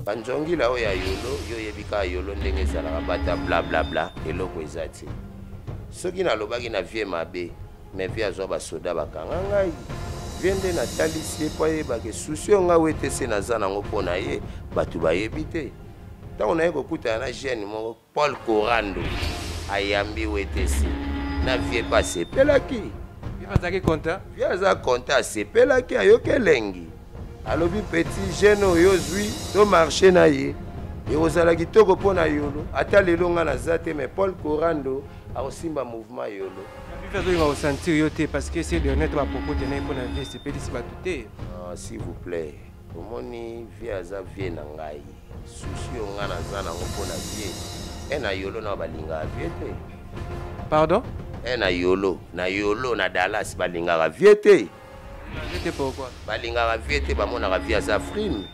banjongi la oya yolo yo yebika yolo ndenge ezalaka bata blablabla eloko eza te soki nalobaki na vie mabe me vie azwa basoda bakanga ngai vie nde natalisi ye po ayebake susi oyo ngai wetese naza nango mpo na ye bato bayebi te ntango naye kokutana na jeune moko Paul Korando ayambi wetese na vie mpe asepelaki vie aza konta asepelaki ayoki elengi alobi petit jeune oyo ozwi to marché na ye ekozala kitoko mpo na yolo ata lelo nga naza te mais Paul Korando akosimba mouvement yolo parce que c'est honnête à propos de la vie c'est petit s'il vous plaît omoni vie aza vie na ngai susi o nga naza nango mpo na vie na yolo na balingaka vie te pardon na yolo na Dallas balingaka vie te pourquoi balingaka vie te bamonaka vie aza frime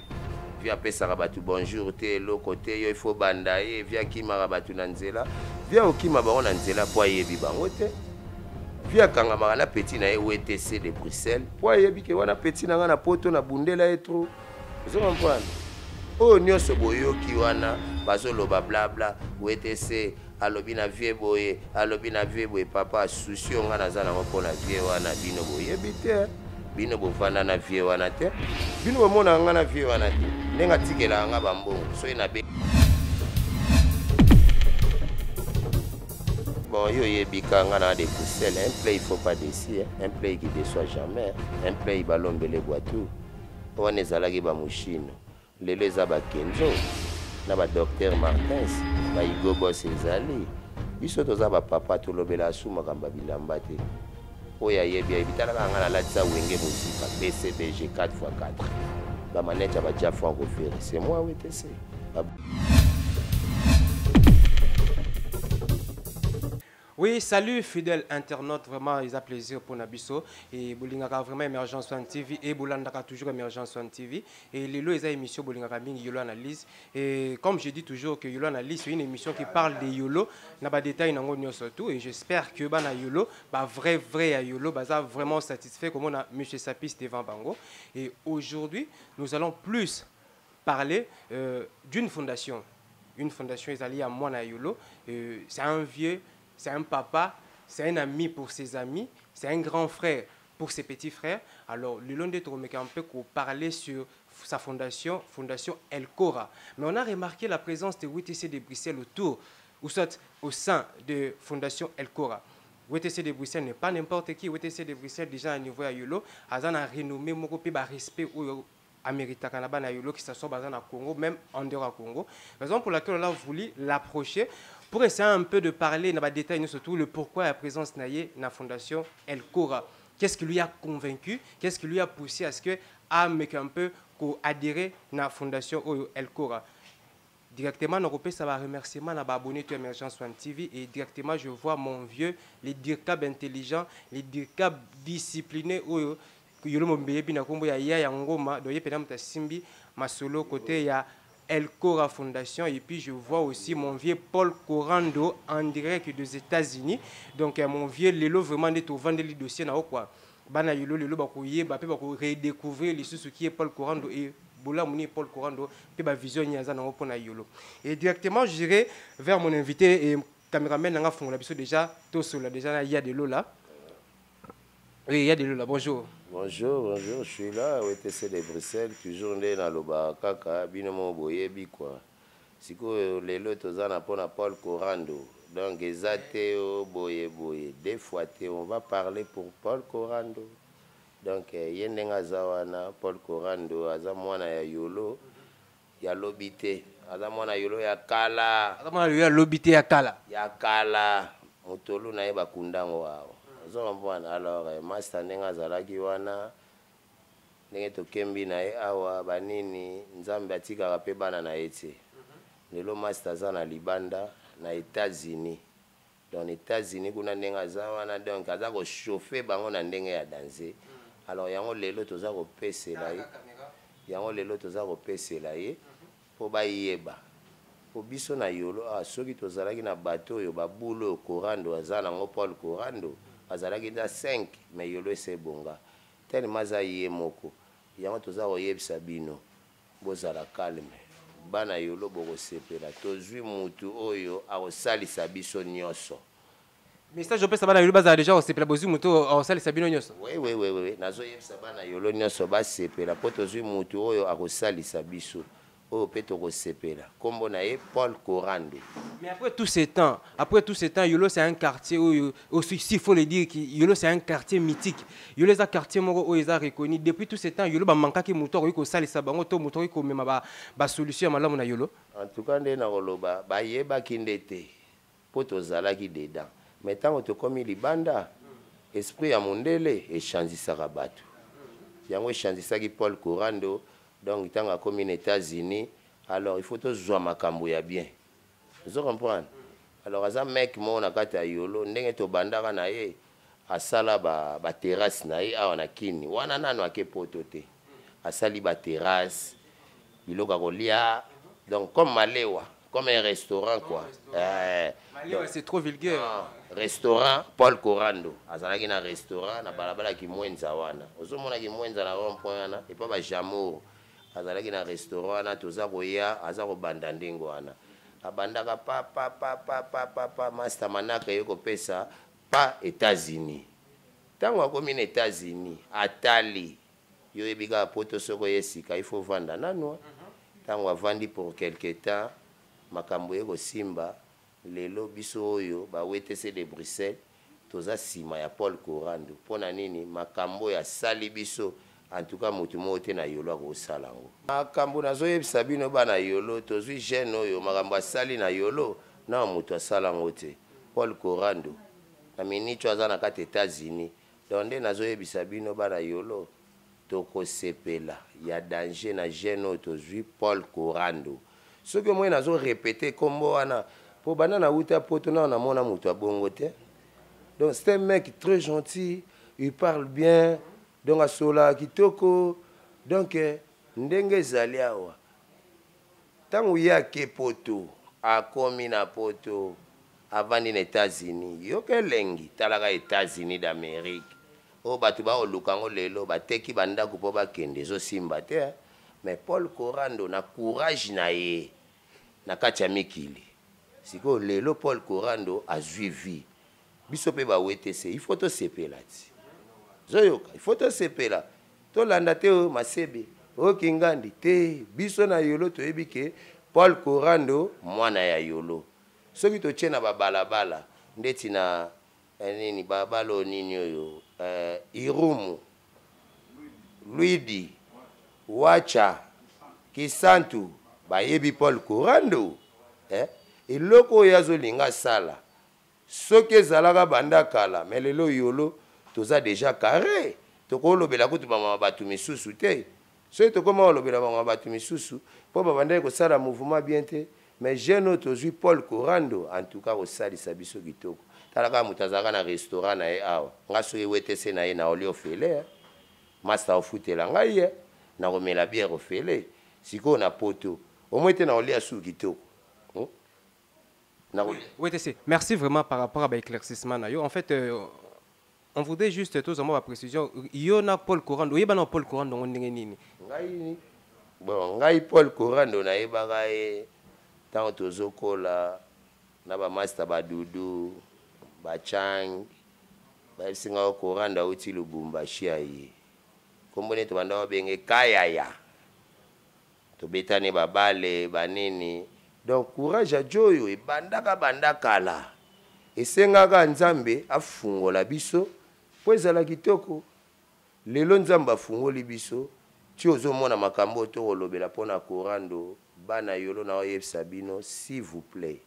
vie apesaka bato bonjour te eloko te yo ifo banda ye vie akimaka bato na nzela vie okima bango na nzela mpo ayebi bango te vie akangamaka na peti na ye WTC de Bruxelles mpo ayebi ke wana peti na nga na poto na bundela ye tro ozokompwana oyo nyonso boyoki wana bazoloba blabla WTC alobi na vie boye alobi na vie boye papa susi o nga naza nango mpo na vie wana bino boyebi te bino bovanda na vie wana te bino bomonaka nga na vie wana te ndenge atikelaka nga bambongo soki na be bon yo yebika nga na de Bruxelles un play il faut pas décider un play qui déçoit jamais un play balombele boitou wana ezalaki bamushino lelo eza bakenzo na badocteur Martins baigo bos ezali biso toza bapapa tolobela asumaka bilamba te oyo ayebi ayebi talaka nga nalatisa wenge mosika BCBG 4x4 bamanete ya badia franco ferre c'est moi WTC. Oui, salut fidèles internautes, vraiment ils ont plaisir pour Nabiso et Bolingaka vraiment Émergence One TV et Bolandaka toujours Émergence One TV et les lois émission Bolingaka Ming Yolo Analyse et comme je dis toujours que Yolo Analyse c'est une émission qui parle des Yolo n'a pas de détails dans surtout et j'espère que bana Yolo bah vrai à Yolo bah ça vraiment satisfait comme on a Monsieur Sapis devant Bango et aujourd'hui nous allons plus parler d'une fondation Isalia Mwana Yolo c'est un vieux. C'est un papa, c'est un ami pour ses amis, c'est un grand frère pour ses petits frères. Alors, le long de Toromeka, on peut parler sur sa fondation El Cora. Mais on a remarqué la présence de WTC de Bruxelles autour, ou soit au sein de fondation El Cora. WTC de Bruxelles n'est pas n'importe qui. WTC de Bruxelles, déjà à niveau à Yolo, a renommé, mon respect au Américain Canada, Yolo, qui s'assoit dans le Congo, même en dehors du Congo. Raison pour laquelle on a voulu l'approcher. Pour essayer un peu de parler dans les détails, surtout le pourquoi la présence naïe dans la fondation El Cora. Qu'est-ce qui lui a convaincu? Qu'est-ce qui lui a poussé à ce que un peu adhérer à la fondation El Cora? Directement, on ça va remerciement à abonné à Émergence One TV et directement je vois mon vieux, les dircab intelligents, les dircab disciplinés yolo mombeyebi na kombo ya ngoma doye penam ta simbi masolo côté ya El Cora Fondation et puis je vois aussi mon vieux Paul Korando en direct des États-Unis. Donc mon vieux Lelo vraiment est au vendre les dossiers na quoi. Bana yolo Lelo ba ko yeba pe ba ko redécouvrir les sous qui est Paul Korando et Bola Mouni Paul Korando pe ba vision nyaza na ko na yolo. Et directement je dirais vers mon invité et caméraman nga fongola biso déjà to solo déjà il y a de l'eau là. Oui, il y a de l'eau là. Bonjour. Bonjour, je suis là, WTC de Bruxelles, toujours né dans le Barakaka, binomo boyebi quoi. Siko lelo tozana pona Paul Korando. Donc ezate boye deux fois on va parler pour Paul Korando. Donc yendenga zawana Paul Korando aza mwana ya yolo ya lobité. Aza mwana yolo ya kala. Aza mwana ya lobité ya kala. Ya kala. Motolu na yeba kundango wao. Alors master nenga zalaki wana ndenge tokembi na ye awa banini nzambe atikaka pe bana na ye te lelo master aza na libanda na États-Unis dans les États-Unis kuna ndenge aza wana donc aza kochauffe bango na ndenge ya danser alors yango lelo toza kopesela ye po bayeba po biso na yolo soki tozalaki na bato oyo babulo Korando aza nango Paul Korando azalaki na 5 mais yolo ese bonga tellement za ye moko yango toza koyebisa bino bozala calme bana yolo bokosepela tozwi mutu oyo akosalisa biso nyonso. Message opesa bana yolo bazala déjà osepela bozwi mutu akosalisa bino nyonso. Oui. Nazoyebisa bana yolo nyonso basepela po tozwi mutu oyo akosalisa biso oyo pe tokosepela. Kombo na ye Paul Korando. Mais après tout ce temps, Yolo c'est un quartier où aussi il faut le dire que Yolo c'est un quartier mythique. Yolo est un quartier où ils ont reconnu depuis tout ce temps Yolo ba manka ki moto ko salisa bango to moto ko mema ba solution malamu na Yolo. En tout cas ndena koloba ba yeba kindete po tozala ki dedans. Mais tant que komi libanda esprit ya mondele echangisaka bato. Yango echangisaki Paul Korando donc tant que komi aux États-Unis alors il faut tozwa makambo ya bien. Vous comprenez? Alors, as un mec mon akata yolo, ndenge to bandaka na ye, asala ba terrasse na ye, awana kini, wana nano ake potote. Asali ba terrasse, biloka kolia, donc comme Malewa, comme un restaurant quoi. Malewa c'est trop vulgaire. Restaurant Paul Korando, azalaki na restaurant na balabala ki mwenza wana. Ozomona ki mwenza na rond-point wana, et pas ba jamour. Azalaki na restaurant na toza koya, azako banda ndengo wana. Abandaka pa master manaka yoko pesa pa États-Unis. Tango akomi na États-Unis, atali yo ebika poto soko yesika il faut vendre nano. Tango avandi pour quelque temps makambo yeko simba lelo biso oyo ba WTC de Bruxelles toza sima ya Paul Korando. Pona nini makambo ya sali biso en tout cas mutu mote na yolo ko salango. Makambo nazo yebisa bino bana yolo tozwi jeune oyo makambo asali na yolo na mutu asalango te. Paul Korando na minicho azana kati États-Unis. Donc nde nazo yebisa bino bana yolo tokosepela ya danger na jeune oyo tozwi Paul Korando. Ce que moi nazo répéter kombo wana po bana na uta poto na mona mutu abongo te. Donc c'est un mec très gentil, il parle bien. Donc à Sola Kitoko, donc ndenge zali awa. Tangu ya ke poto, a komi na poto, avandi na États-Unis. Yoke lengi, talaka États-Unis d'Amérique. O batu ba olukango lelo, ba teki banda kupo ba kende zo simba te. Mais Paul Korando na courage na ye, na katia mikili. Siko lelo Paul Korando a suivi. Biso pe ba WTC, il faut to sepela ti. Zoyoka, il faut te sepela. To landa te o masebe, o kingandi te, biso na yolo to ebike Paul Korando mwana ya yolo. Soki to chena ba balabala, ndeti na nini babalo nini oyo, Irumu, Luidi, Wacha, Kisantu, ba yebi Paul Korando. Iloko yazo linga sala. Soki ezalaka banda kala, melelo yolo toza déjà carré. Toko lobela kutu ba batu misusu te. So toko ma lobela ba batu misusu po ba banda ko sala mouvement bien te. Mais jeune tozui Paul Korando en tout cas au sali sabiso kitoko. Talaka mutazaka na restaurant na e awa. Ngaso e WTC na e na oli ofele. Master ofutela ngai na komela bière ofele. Siko na poto. Au moins te na oli asu kitoko. Oui, merci vraiment par rapport à l'éclaircissement. En fait, on voudrait juste tous avoir la précision. Il y a Paul Korando. Il y a Paul Korando. Bon, ngai Paul Korando na yebaka ye tant tozokola na ba master badudu bachang ba singa Korando uti Lubumbashi ayi. Kombone to banda benge kayaya. To betane babale banini. Donc courage à Joyo et bandaka bandakala. Et sengaka nzambe afungola biso po ezala kitoko. Lelo nzambe afungoli biso ti ozomona makambo to kolobela pona Korando bana yolo na oyebisa bino s'il vous plaît.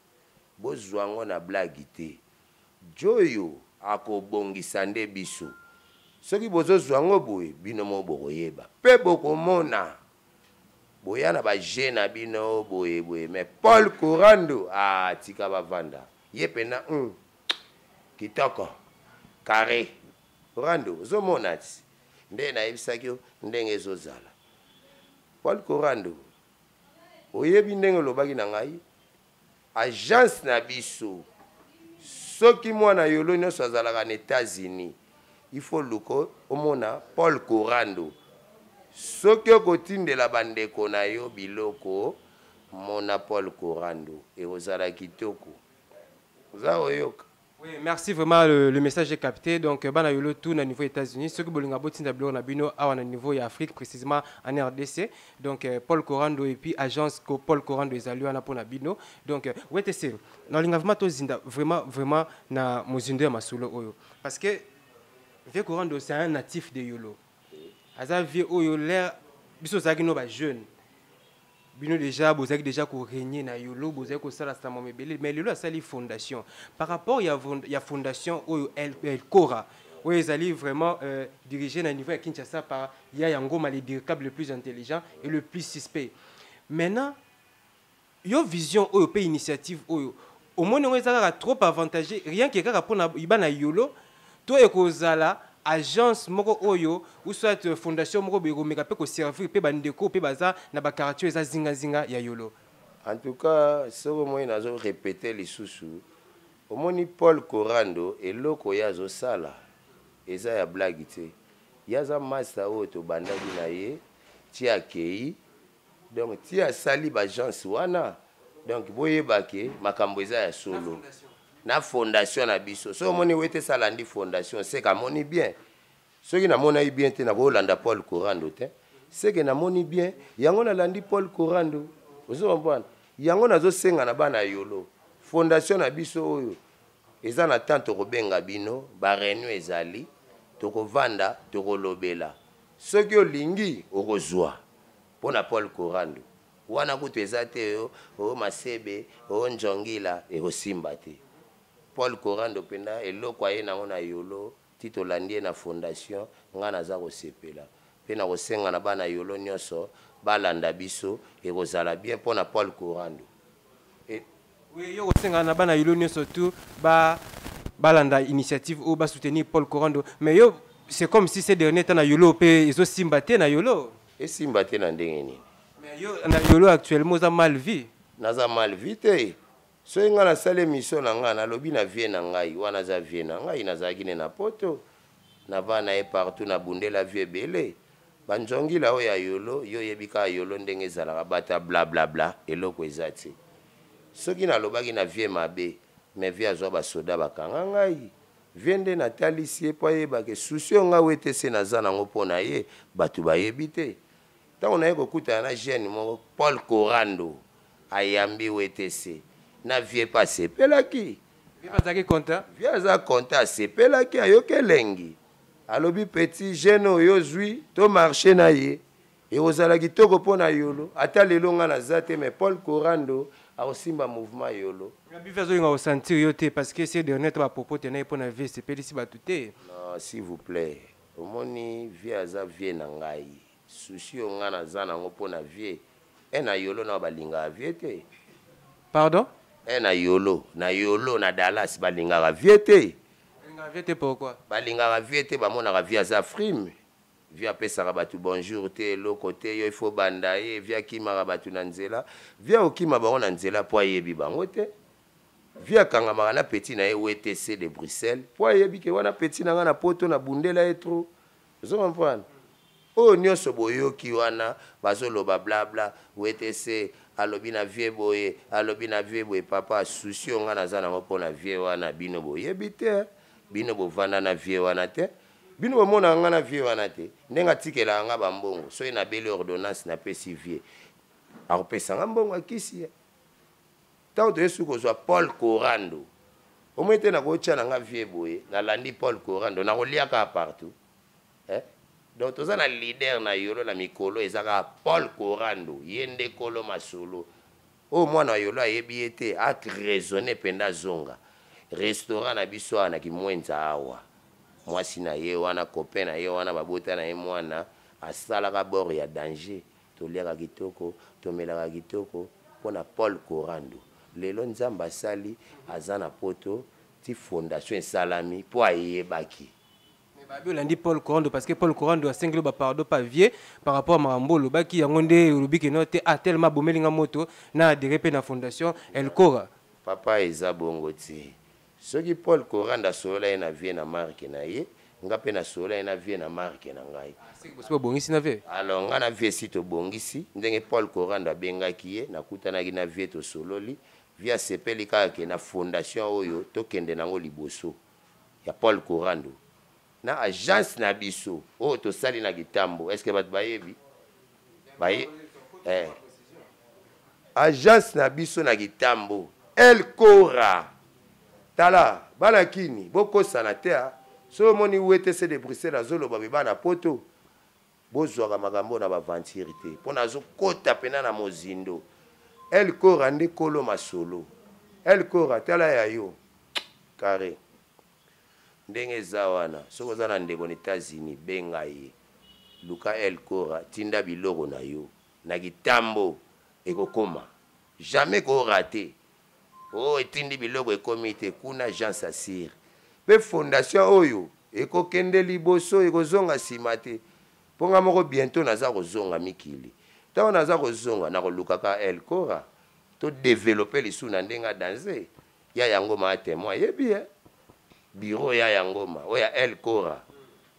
Bozwango na blague te. Joyo akobongisa nde biso. Soki bozozwango boye bino mo bokoyeba. Pe bokomona boyana ba jena bino boye boye mais Paul Korando tika bavanda yepena kitoko carré Korando zomonati nde na yebisaki ndenge zozala Paul Korando oyebi ndenge lobaki na ngai agence na biso soki mwana yolo nyonso azalaka na États-Unis il faut luko omona Paul Korando. Soki okotindela bandeko na yo biloko mona Paul Corando ekozala kitoko oza oyoka. Oui, merci vraiment, le message est capté. Donc, bana yolo tout na niveau États-Unis, ceux qui bolinga botinda blo na bino à niveau Afrique, précisément en RDC. Donc, Paul Corando et puis agence Paul Corando ezali wana pona bino. Donc, wete c'est na linga vraiment to zinda vraiment na mozindo ya masulo oyo parce que Vieux Corando c'est un natif de Yolo. Aza vieux oyo l'air biso zaki no ba jeune. Bino déjà bozaki déjà ko régner na Yolo bozaki ko sala sa momebele mais lelo asali fondation par rapport ya fondation oyo El Cora oyo ezali vraiment dirigé na niveau ya Kinshasa par ya Ngoma le directeur le plus intelligent et le plus suspect. Maintenant yo vision oyo pe initiative oyo au moins on ezaka trop avantagé rien que kaka pona ibana Yolo to ekozala agence moko oyo ou soit fondation moko bego meka pe ko servir pe bandeko pe baza na ba quartier eza zinga ya Yolo. En tout cas soko moi nazo répéter lisusu omoni Paul Corando eloko yazo sala eza ya blague te yaza master oyo to bandaki na ye ti akei donc ti asali ba agence wana donc boyebake makambo eza ya solo na fondation na biso so moni wete salandi fondation c'est ka moni bien ce qui na mona bien te na Rolanda Paul Corando te c'est que na moni bien yango na landi Paul Corando ozo comprendre yango nazo senga na bana Yolo fondation na biso oyo eza na tanto kobenga bino ba réunion ezali tokovanda tokolobela soki olingi okozwa pona Paul Corando wana kutu ezate o masebe o njongila ekosimba te Paul Corando penda eloko aye nango na Yolo tito landie na fondation nga naza kosepela pe na kosenga na bana Yolo nyonso balanda biso ekozala bien pona Paul Corando. Oui, yo kosenga na bana Yolo nyonso tout balanda initiative ou ba soutenir Paul Corando mais yo c'est comme si ces derniers temps na Yolo pe ezo simba te na Yolo et simba te na ndenge nini mais yo na Yolo actuellement za mal vie naza mal vie te so nga na sale mission na nga na lobi na vie na ngai wana za vie na ngai nazaki ne na poto na bana e partout na bundela vie belé banjongila o ya Yolo yo yebika Yolo ndenge ezalaka bata bla bla bla eloko ezati soki na lobaki na vie mabe mais vie azwa ba soda bakanga ngai viende na talisi po yebake susio nga wete se naza nango pona ye batu bayebi te tango na ye kokuta na jeune moko Paul Corando ayambi wete se na vie pas sepelaki vie pasaki content vie aza content sepelaki ayoke lengi alobi petit jeune oyo zui to marché na ye e ozala kitoko pona Yolo ata lelo nga na zate mais Paul Corando a osimba mouvement Yolo ngabi fazo nga o sentir yo te parce que c'est dernier to ba propos tena pona vie sepelisi batuté non s'il vous plaît omoni vie aza vie na ngai sushi o nga na za nango pona vie na Yolo na balinga vie te pardon na Yolo na Dallas balinga vie te balinga vie te pourquoi balinga vie te bamonaka vie aza frime vie apesaka batu bonjour te eloko te yo il faut banda ye vie akimaka batu na nzela vie okima bango na nzela po ayebi bango te vie akangamaka na petit na ye WTC de Bruxelles po ayebi ke wana petit na nga na poto na bundela ye trop ozo comprendre oyo nyonso boyoki wana bazoloba blabla WTC alobi na vie boye papa susi nga naza nango mpona vie wana bino boyebi te bino bovanda na vie wana te bino bomona nga na vie wana te ndenge atikela nga bambongo soki nabeli ordonnance napesi vie akopesanga mbongo akisi ntango toyesu kozwa Paul Corando omoi te nakotya na nga vie boye nalandi Paul Corando nakoliaka partout donc toza na leader na Yolo na mikolo ezaka Paul Corando yende kolo masolo o mwana wa Yolo ayebi ete a raisonner penda zonga restaurant na biso na kimwenza awa mwasi na ye wana copain na ye wana babota na ye mwana asalaka bord ya danger toliaka kitoko tomelaka kitoko pona Paul Corando lelo nzamba asali aza na poto ti fondation esalami po ayebaki babi olandi Paul Corando parce que Paul Corando a sengelo ba pardon pas vieux par rapport à Marambolo baki yango nde olobiki note a tellement bomelinga moto na adhéré pe na fondation El Cora papa eza bongo ti soki Paul Corando solola ye na vie na marque na ye nga pe na sola na vie na marque na ngai. C'est bongisi na vie. Alors nga na vie si to bongisi ndenge Paul Koranda bengaki ye nakutanaki na vie to sololi via sepeli kaka na fondation oyo tokende nango liboso ya Paul Korando na agence na biso oyo tosali na Gitambo. Est-ce que bato bayebi baye agence na biso na Gitambo El Kora tala balakini bokosana te so moni UTC de Bruxelles azoloba bana poto bozwaka makambo na baventure te mpo nazokota pena na mozindo. El Kora nde kolo masolo. El Kora tala ya yo kare ndenge eza wana soki oza na ndeko na États-Unis benga ye luka El Kora tinda biloko na yo na Gitambo ekokoma jamais korate etindi biloko ekomi te kuna agence asire pe fondation oyo ekokende liboso ekozonga nsima te mponga moko bientôt naza kozonga mikili ntango naza kozonga nakolukaka El Kora to développer lisu na ndenga danse ya yango ma témoin yebi bureau ya yangoma oya El Kora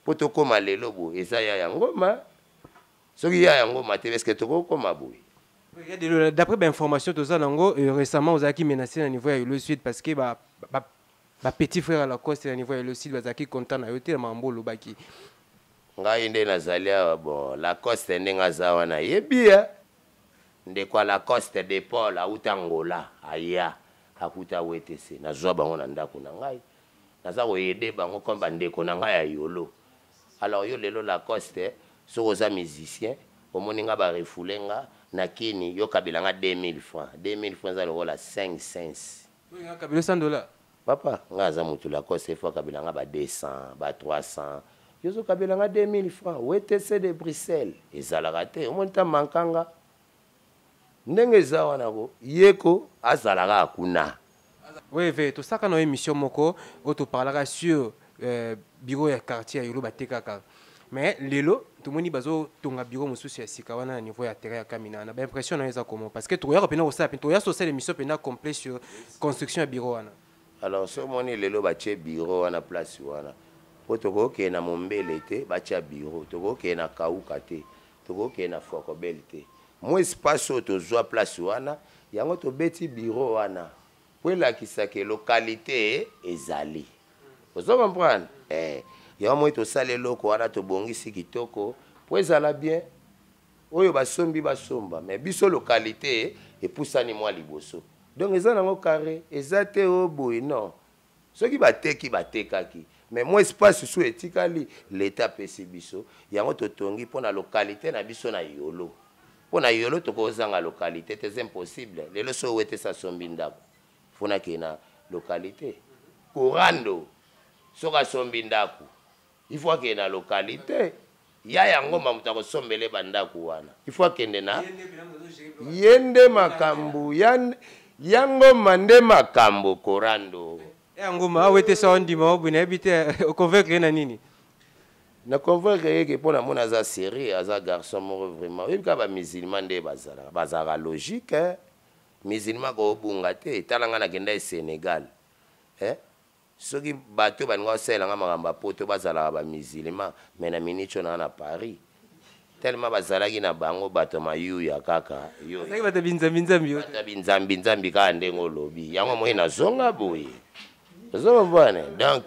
po tokoma lelo boye eza ya yangoma soki ya yangoma te eske tokokoma boye. D'après l'information de Zanango, récemment, vous avez menacé à niveau le Sud parce que ma petit frère à la coste à niveau le Sud, vous avez content à yoter mambo le baki. Ngai nde nazalia bon la coste ndenga zawana yebia ndekwa la coste de Paul a utangola aya akuta wetese nazwa bango na ndako na ngai naza ko yede bango komba ndeko na ngai ya yolo. Alors yo lelo la coste so oza musicien omoninga ba refulenga na kini yo kabila nga 2000 francs 2000 francs za lokola 5 cents oui nga kabila $100 papa nga za mutu la coste fois kabila nga ba 200 ba 300 yo zo kabila nga 2000 francs UTC de Bruxelles ezalaka te omonita mankanga ndenge eza wana ko yeko azalaka akuna. Oui ve to saka na émission moko o to parlera sur bureau ya quartier ya yolo batekaka. Mais lelo tout moni bazo tonga bureau mususu ya sika wana niveau ya terrain ya Kamina na ba impression na eza comment parce que to ya kopena osa to ya social émission pena complet sur construction ya bureau wana. Alors so moni lelo ba che bureau wana place wana po toko ke na mombele te ba che bureau toko ke na kauka te toko ke na fokobel te mo espace to zo place wana yango to beti bureau wana po la kisake localité ezali ozo comprendre ya moi to sale loko wana to bongisi kitoko po ezala bien oyo basombi basomba mais biso localité epusani mwa liboso donc eza nango carré eza te oboye non soki bateki batekaki mais moi espace sous etikali l'état pesi biso yango totongi pona localité na biso na yolo pona yolo tokozanga localité c'est impossible lelo so wete sa sombi ndako fona kena localité Korando soka sombi ndako il faut qu'il y ait une localité. Il y a un homme qui a sombele bandaku wana. Il faut qu'il y ait une yende makambu yango mande makambo Korando. Ngoma wete sa ondima obune habite convaincre na nini? Na convaincre que pour na mona za série aza garçon moro vraiment. Il ka ba musulman de bazara logique musulman ko bunga te talanga na kenda Sénégal. Soki bato bango sela nga makamba poto bazala ba musulman mais na minicho na Paris tellement bazala ki na bango bato mayu ya kaka yo saki bato binzambi yo bato binzambi ka ndengo lobi yango moyi na zonga boye zo bwana donc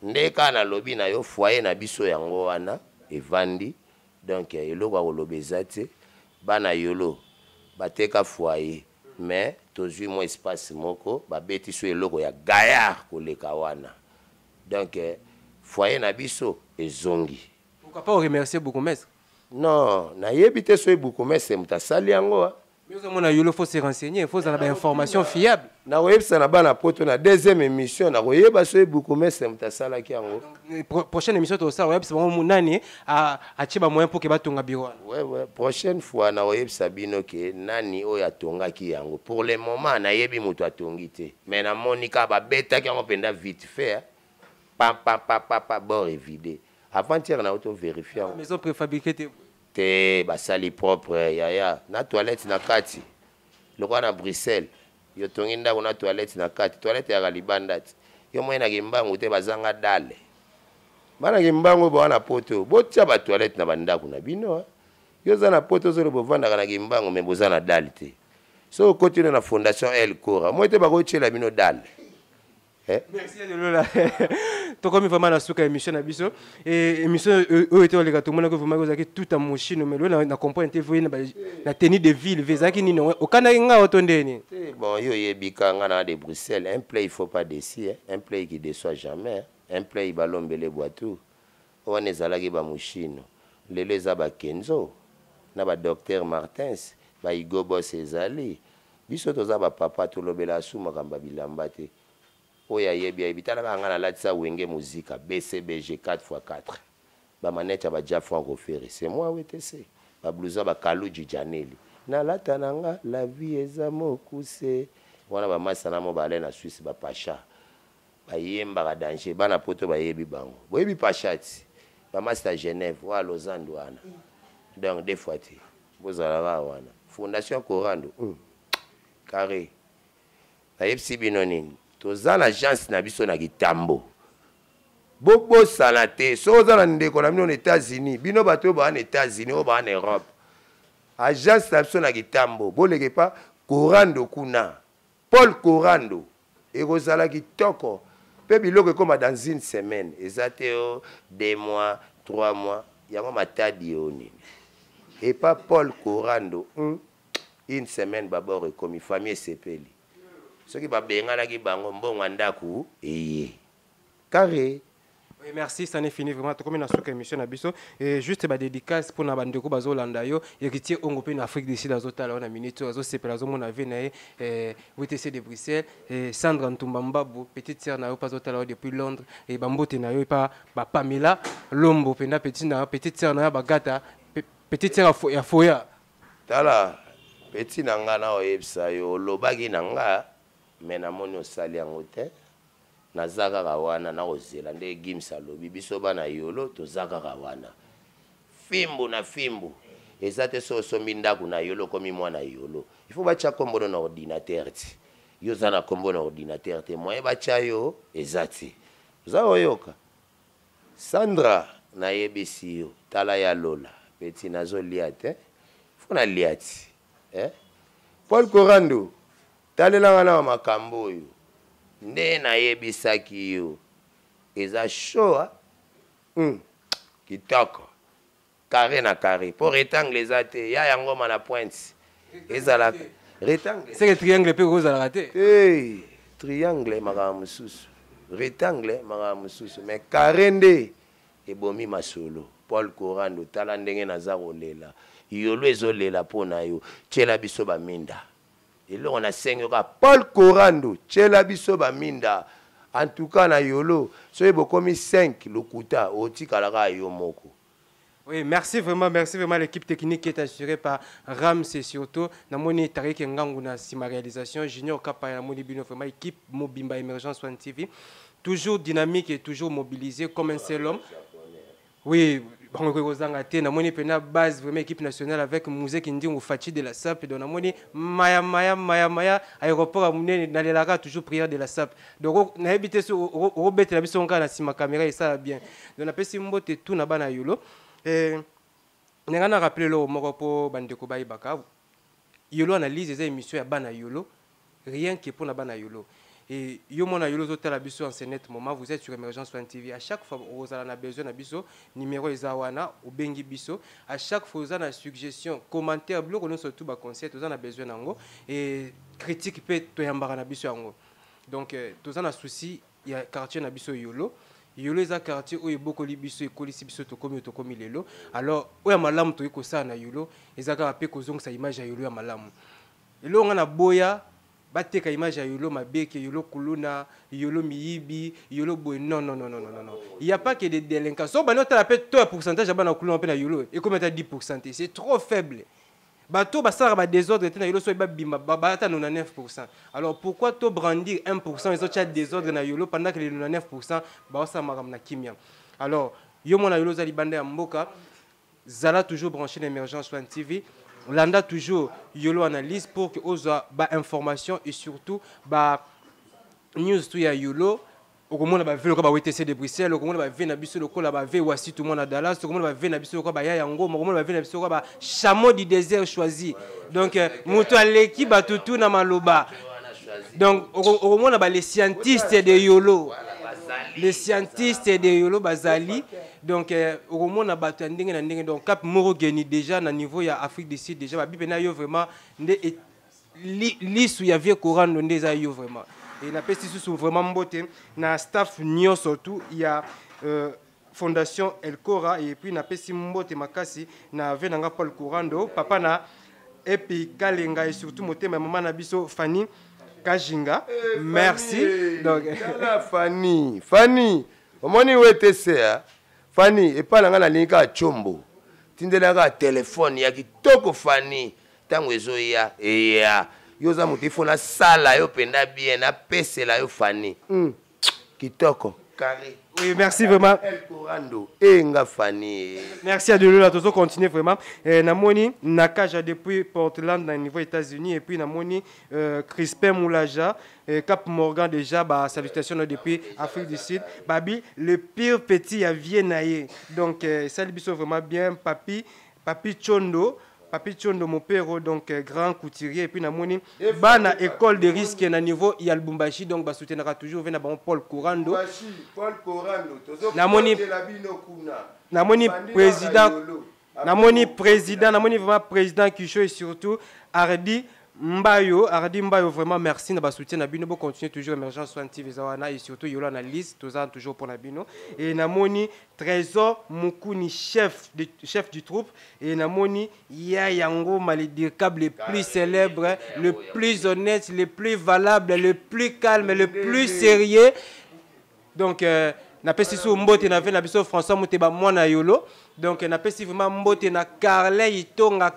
ndeka na lobi na yo foyer na biso yango wana evandi donc eloko kolobeza te bana yolo bateka foyer mais tozui mo espace moko babeti so eloko ya gaillard koleka wana donc foyer na biso ezongi. Pourquoi pas remercier Bourgmestre? Non na yebite so Bourgmestre mutasali yango mais au moins il faut se renseigner, il faut avoir des informations fiables. Na websa na bana poto na deuxième émission na koyeba so Bourgmestre mutasala ki yango. Prochaine émission to ça websa mo nani a chiba moyen pour que batonga bureau. Ouais prochaine fois na websa bino ke nani oya tonga ki yango. Pour le moment na yebi muto atongi te. Mais na monika ba beta ki yango penda vite fait. Pa bord évidé. Avant-hier na auto vérifier. Maison préfabriquée te basali propre yaya na toilette na kati lokwa na Bruxelles yo tongi ndako na toilette na kati toilette ya libanda yo moyena kimbangu te bazanga dale bana kimbango bana poto botia ba toilette na bandako na bino yo za na poto zo bovanda kana kimbango me bozana dalle te so continue na fondation El Cora moi te ba ko tiela bino dalle. Merci de Lola. To comme vraiment la souka émission na biso et émission où était les gars tout le monde que vous m'avez tout à mon chine mais là na comprendre TV na tenue de ville vezaki ni no okana nga otondeni. Bon yo yebika nga na de Bruxelles un play il faut pas décider un play qui déçoit jamais un play balombele boitou on ezalaki ba mushino lelo za ba Kenzo na ba docteur Martins ba Igobo Cezali biso toza ba papa to lobela suma kamba bilamba te. Oya yebi bitala nga na latisa wenge muzika BCBG 4x4 ba manette ba ja Franco Ferré c'est moi WTC ba blousa ba Kaluji Janeli na lata nanga la vie ezamo kuse wana ba masana mo ba na Suisse ba Pacha ba yemba ka danger bana poto ba yebi bango boyebi Pacha ti ba master Genève wa Lausanne wana donc des fois ti bozala wana Fondation Corando carré ba yepsi binonini toza na agence na biso na Kitambo bobo sanate so za na ndeko na bino na États-Unis bino bato ba na États-Unis o ba na Europe agence na biso na Kitambo boleke pa Corando kuna Paul Corando ekozala kitoko pe biloko koma dans une semaine ezate 2 mois 3 mois yango matadi oni et pas Paul Corando une semaine babord comme famille sepeli ce qui va bien qui bango mbongo ndaku carré. Oui, merci, ça n'est fini vraiment. Comme une émission à biso et juste ba dédicace pour na bandeko bazolanda yo et qui tient ongo pe en Afrique du Sud azotala on a minute azo sepela zo mona vena WTC de Bruxelles et Sandra Ntumbambabu petite sœur na yo pas azotala depuis Londres et bambote na yo pa ba Pamela Lombo pena petite sœur na ba gata petite sœur ya foya tala petit nanga na oyebsa yo lobaki nanga mena moni osali yango te nazaka kawana na ozela nde gimsa lobi biso bana yolo tozaka kawana fimbu na fimbu ezate so sombi ndaku na yolo komi mwana yolo il faut bacha kombo na ordinateur ti yo zana kombo na ordinateur te moye bacha yo ezati za oyoka Sandra na yebisi yo tala ya Lola petit nazo liate fona liati Paul Corando talela na makambo yo nde na yebisaki yo eza show kitoko carré na carré pour rectangle ezate ya yango na pointe ezala rectangle c'est que triangle pe ko zala raté triangle makamususu rectangle makamususu mais carré nde ebomi masolo Paul Corando tala ndenge naza kolela yolo ezolela pona yo tshela biso baminda elo on a sengoka Paul Corando tshela biso baminda en tout cas na yolo so ebokomi 5 lokuta otikalaka yo moko. Oui, merci vraiment l'équipe technique qui est assurée par Ram Sessioto. Namoni Tarek Ngangu na sima réalisation, Junior Kapa na moni bino vraiment équipe Mobimba Emergence One TV. Toujours dynamique et toujours mobilisé comme un seul homme. Oui, namoni pena base vraiment équipe nationale avec Mouzé Kindi ou Fati de la SAP et donc namoni Maya aéroport à Moune dans les lagas toujours prière de la SAP. Donc na habité sur Robert la biso na sima caméra et ça bien. Donc na pesi mbote tout na bana yolo. Et on a rappelé le moko bandeko baibaka yolo analyse des émissions ya bana yolo rien que pour na bana yolo et yo mona yolo zo tala biso en ce net moment vous êtes sur Emergence One TV à chaque fois vous avez besoin na biso numéro ezawana ou bengi biso à chaque fois vous avez suggestion commentaire bloc nous surtout ba conseil vous avez besoin nango et critique peut to yambara na biso yango donc vous avez souci il y a quartier na biso yolo yolo eza quartier oyo bokoli biso ekolisi biso tokomi lelo alors oyo malamu to ikosa na yolo ezaka pe kozongisa image ya yolo ya malamu elo nga na boya bateka image ya yolo mabeke yolo kuluna yolo miyibi yolo boy non il y a pas que des délinquants so bano tala pe to pourcentage bana kuluna pe na yolo et comme ta 10% c'est trop faible. Bato basara ba désordre na yolo so ba bimba bata 99%. Alors pourquoi to brandir 1% et autres désordre na yolo pendant que les 99% ba sa maram na kimia. Alors yo mona yolo zali bande ya mboka zala toujours branché l'Emergence One TV. Landa toujours yolo analyse pour que oza ba information et surtout ba news to ya yolo okomona ba velo ba WTC de Bruxelles, okomona ba vena biso lokola ba ve wasi tout le monde à Dallas, okomona ba vena biso lokola ba ya yango, okomona ba vena biso lokola ba chameau du désert choisi. Donc moto aleki batutu na maloba. Donc okomona ba les scientistes de Yolo. Les scientistes de Yolo bazali. Donc okomona batu ndenge na ndenge, donc Cap Morogeni déjà na niveau ya Afrique du Sud déjà ba bipena yo vraiment ndé lisu ya vie courant ndeza yo vraiment. Et na pesi sous vraiment mbote na staff nyo surtout il y a fondation El Cora et puis na pesi mbote makasi na venanga Paul Courando papa na epi Kalenga et surtout motema maman na biso Fanny Kajinga. Merci. Donc Fanny omoni WTC Fanny et pas na linga chombo tindelaka téléphone ya kitoko Fanny tango ezoya ya yoza mutifona sala yo penda bien na pesela yo Fanny kitoko carré. Oui, merci vraiment. El Corando enga Fanny. Merci à Delula, toujours continuer vraiment. Namoni Nakaja depuis Portland dans niveau États-Unis et puis Namoni Crispin Moulaja Cap Morgan déjà bah salutations depuis Afrique du Sud. Babi le pire petit à Viennaye. Donc ça lui vraiment bien Papi Chondo. Papi Chondo mon père donc grand couturier et puis namoni bana école de risque na niveau ya Lubumbashi donc ba soutenira toujours vena ba Paul Courando namoni président namoni vraiment président Kisho et surtout Ardi Mbayo vraiment merci na ba soutien na bino bo continuer toujours Emergence One TV zawana et surtout yolo analyse toujours pour na bino et namoni Trésor Mukuni chef du troupe et namoni ya yango malidicable le plus célèbre le plus honnête le plus valable le plus calme le plus sérieux donc na pesi sou mbote na vena biso François Muteba mwana yolo donc na pesi vraiment mbote na Carle Itonga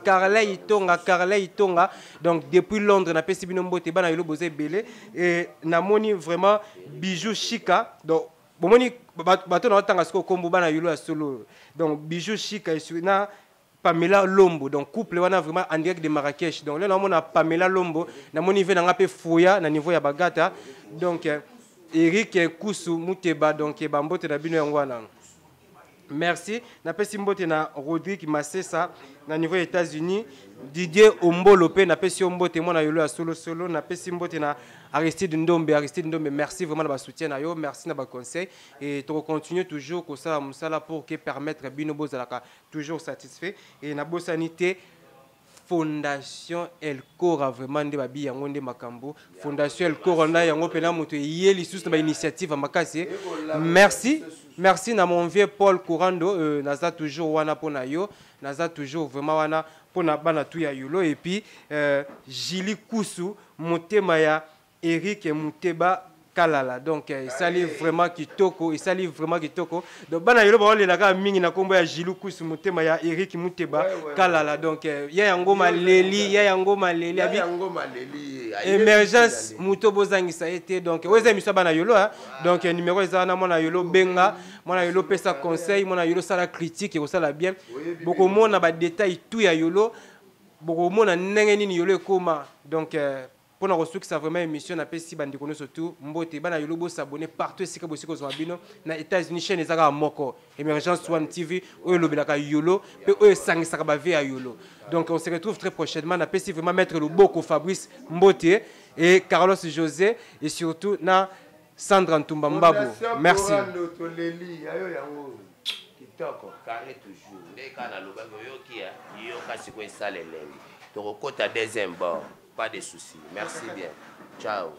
donc depuis Londres na pesi bino mbote bana yolo bozé belé et na moni vraiment bijou Chika donc bomoni bato na tanga siko kombo bana yolo ya solo donc bijou Chika et na Pamela Lombo donc couple wana vraiment en direct de Marrakech donc là na mona Pamela Lombo na moni vena ngape Foya na niveau ya Bagata donc Eric Koussou Muteba donc bambote na bino yangwana. Merci. Na pesi mbote na Rodrigue Massessa na niveau États-Unis. Didier Ombolo pe na pesi mbote mona yolo ya solo na pesi mbote na Aristide Ndombe merci vraiment na ba soutien na yo merci na ba conseil et to continue toujours ko ça musala pour que permettre bino bozalaka toujours satisfait et na bosanité Fondation El Cora vraiment nde babi yango nde makambo Fondation El Cora na yango pena moto yeli sous na initiative makasi merci na mon vieux Paul Courando naza toujours wana pona yo naza toujours vraiment wana pona bana tu ya yolo et puis Jili Koussou motema ya Eric Muteba Kalala donc il s'allie vraiment kitoko donc bana yolo ba le ka mingi na kombo ya Jili Koussou motema ya Eric Muteba Kalala donc ya yango maleli Emergence muto bozangisa été donc weza miso bana yolo donc numéro eza na mona yolo benga mona yolo pesa conseil mona yolo sala critique et sala bien boko mona ba détail tout ya yolo boko mona ndenge nini yolo ekoma donc pour nous ressources ça vraiment émission na pesi bandikono surtout mbote bana yolo bo s'abonner partout sika bosiko zo bino na États-Unis chaîne ezaka moko Emergence One TV oyo lobelaka yolo pe oyo sangisaka ba ve ya yolo donc on se retrouve très prochainement na pesi vraiment mettre le boko Fabrice Mbote et Carlos José et surtout na Sandra Ntumba Mbabo merci kitoko carré toujours ndeka na lobango yoki yo kasi ko esale lengi to kokota deuxième bord. Pas de soucis. Merci bien. Ciao.